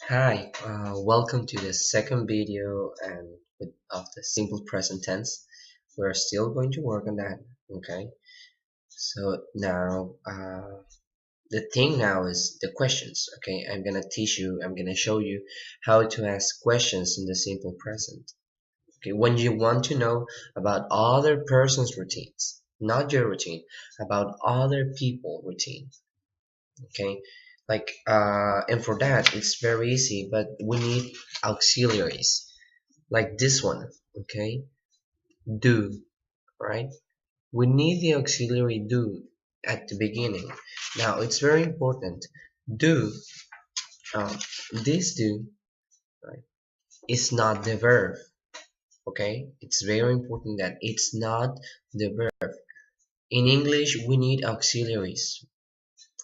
Hi, welcome to the second video of the simple present tense. We're still going to work on that, okay? So now, the thing now is the questions, okay? I'm gonna show you how to ask questions in the simple present. Okay, when you want to know about other person's routines, not your routine, about other people routine, okay, and for that it's very easy, but we need auxiliaries like this one, okay. Do, right? We need the auxiliary do at the beginning. Now it's very important. Do, um, this do, right, is not the verb, okay. It's very important that it's not the verb. In English we need auxiliaries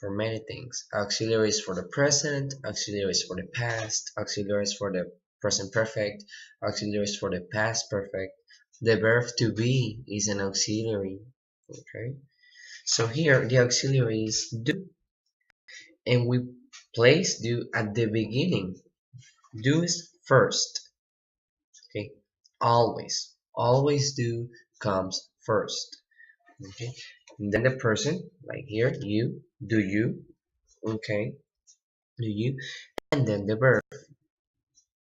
for many things. Auxiliaries for the present, auxiliaries for the past, auxiliaries for the present perfect, auxiliaries for the past perfect. The verb to be is an auxiliary. Okay. So here the auxiliary is do, and we place do at the beginning. Do is first. Okay. Always do comes first. Okay. And then the person, like here, you, do you, okay, do you, and then the verb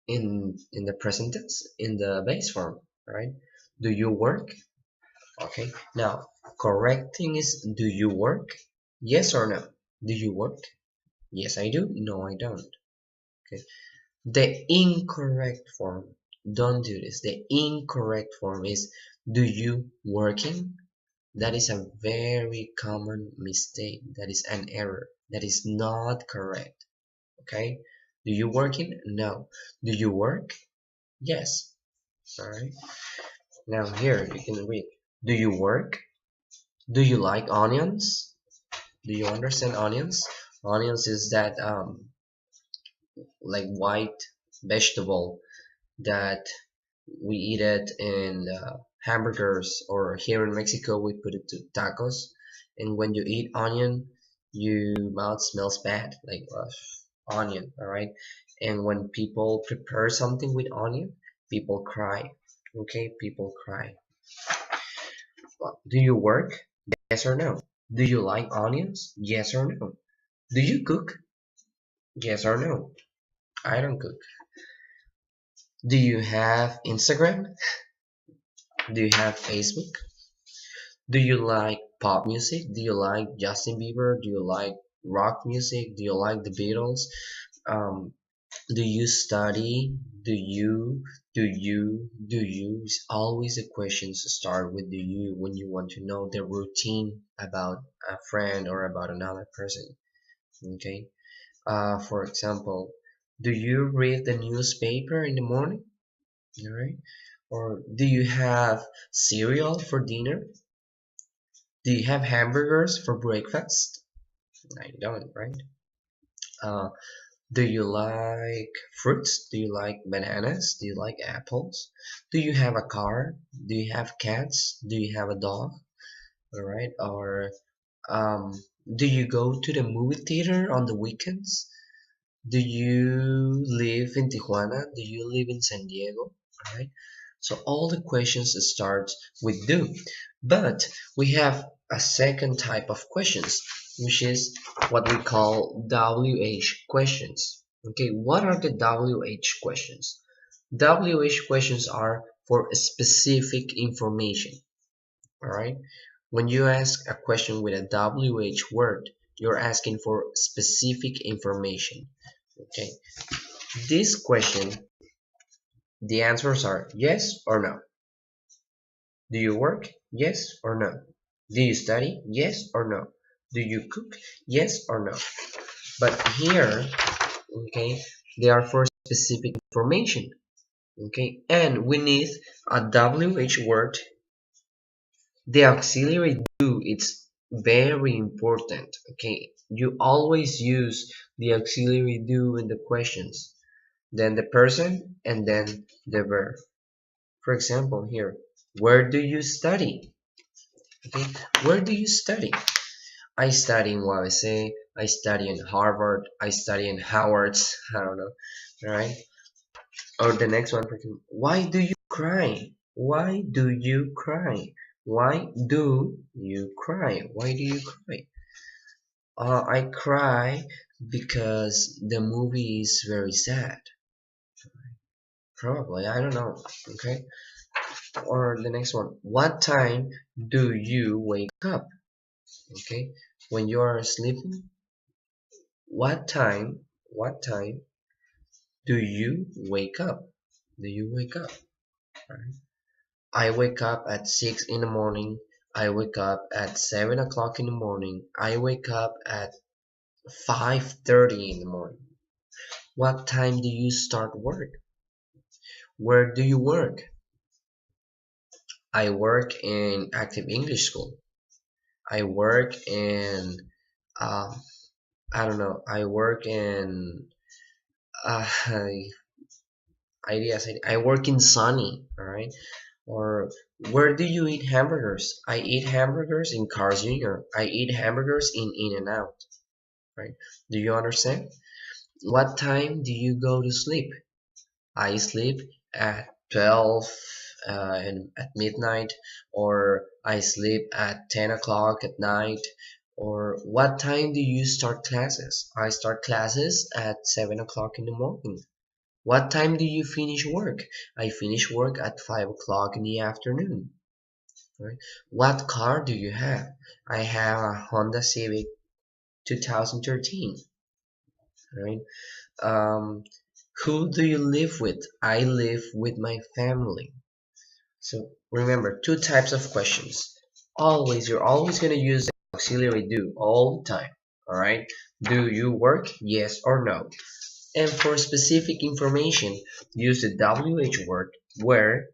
in the present tense in the base form, right? Do you work? Okay. Now, correct thing is, do you work? Yes or no? Do you work? Yes, I do. No, I don't. Okay. The incorrect form. Don't do this. The incorrect form is, do you working? That is a very common mistake. That is an error. That is not correct. Okay. Do you working? No. Do you work? Yes. Alright. Now here you can read. Do you work? Do you like onions? Do you understand onions? Onions is that like white vegetable that we eat it in hamburgers, or here in Mexico we put it to tacos. And when you eat onion, your mouth smells bad, like onion. All right. And when people prepare something with onion, people cry. Okay, people cry. Do you work? Yes or no? Do you like onions? Yes or no? Do you cook? Yes or no? I don't cook. Do you have Instagram? Do you have Facebook? Do you like pop music? Do you like Justin Bieber? Do you like rock music? Do you like the Beatles? Um, do you study? Do you? Is always a question to start with do you when you want to know the routine about a friend or about another person. Okay. For example, do you read the newspaper in the morning? All right. Or do you have cereal for dinner? Do you have hamburgers for breakfast? I don't, right? Uh, do you like fruits? Do you like bananas? Do you like apples? Do you have a car? Do you have cats? Do you have a dog? All right. Or um, do you go to the movie theater on the weekends? Do you live in Tijuana? Do you live in San Diego? Alright. So all the questions start with do. But we have a second type of questions, which is what we call WH questions. Okay, what are the WH questions? WH questions are for specific information. Alright. When you ask a question with a WH word, you're asking for specific information. Okay, this question, the answers are yes or no. Do you work? Yes or no. Do you study? Yes or no. Do you cook? Yes or no. But here, okay, they are for specific information. Okay, and we need a WH word. The auxiliary do, it's very important. Okay, you always use the auxiliary do in the questions, then the person, and then the verb. For example, here, where do you study? Okay, where do you study? I study in UABC, I study in Harvard. I study in Howard's. I don't know. All right. Or the next one, for example, why do you cry? Why do you cry? Why do you cry? Why do you cry? I cry because the movie is very sad. Probably, I don't know. Okay. Or the next one, what time do you wake up? Okay. When you are sleeping, what time do you wake up? Do you wake up? Right? I wake up at 6 in the morning. I wake up at 7 o'clock in the morning. I wake up at 5:30 in the morning. What time do you start work? Where do you work? I work in Active English School. I work in, um, I don't know, I work in, uh, ideas. I work in Sunny, alright? Or where do you eat hamburgers? I eat hamburgers in Carl's Jr. I eat hamburgers in In-N-Out, right? Do you understand? What time do you go to sleep? I sleep at 12 and at midnight, or I sleep at 10 o'clock at night. Or what time do you start classes? I start classes at 7 o'clock in the morning. What time do you finish work? I finish work at 5 o'clock in the afternoon. Right? What car do you have? I have a Honda Civic 2013. Right? Um, who do you live with? I live with my family. So remember, two types of questions. Always, you're always going to use the auxiliary do all the time. All right? Do you work? Yes or no. And for specific information, use the WH word. Where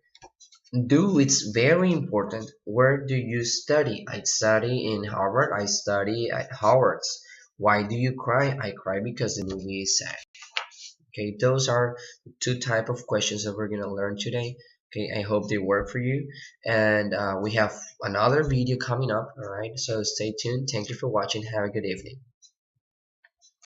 do, it's very important. Where do you study? I study in Harvard. I study at Howard's. Why do you cry? I cry because the movie is sad. Okay, those are the two type of questions that we're gonna learn today. Okay, I hope they work for you. And we have another video coming up. All right, so stay tuned. Thank you for watching. Have a good evening.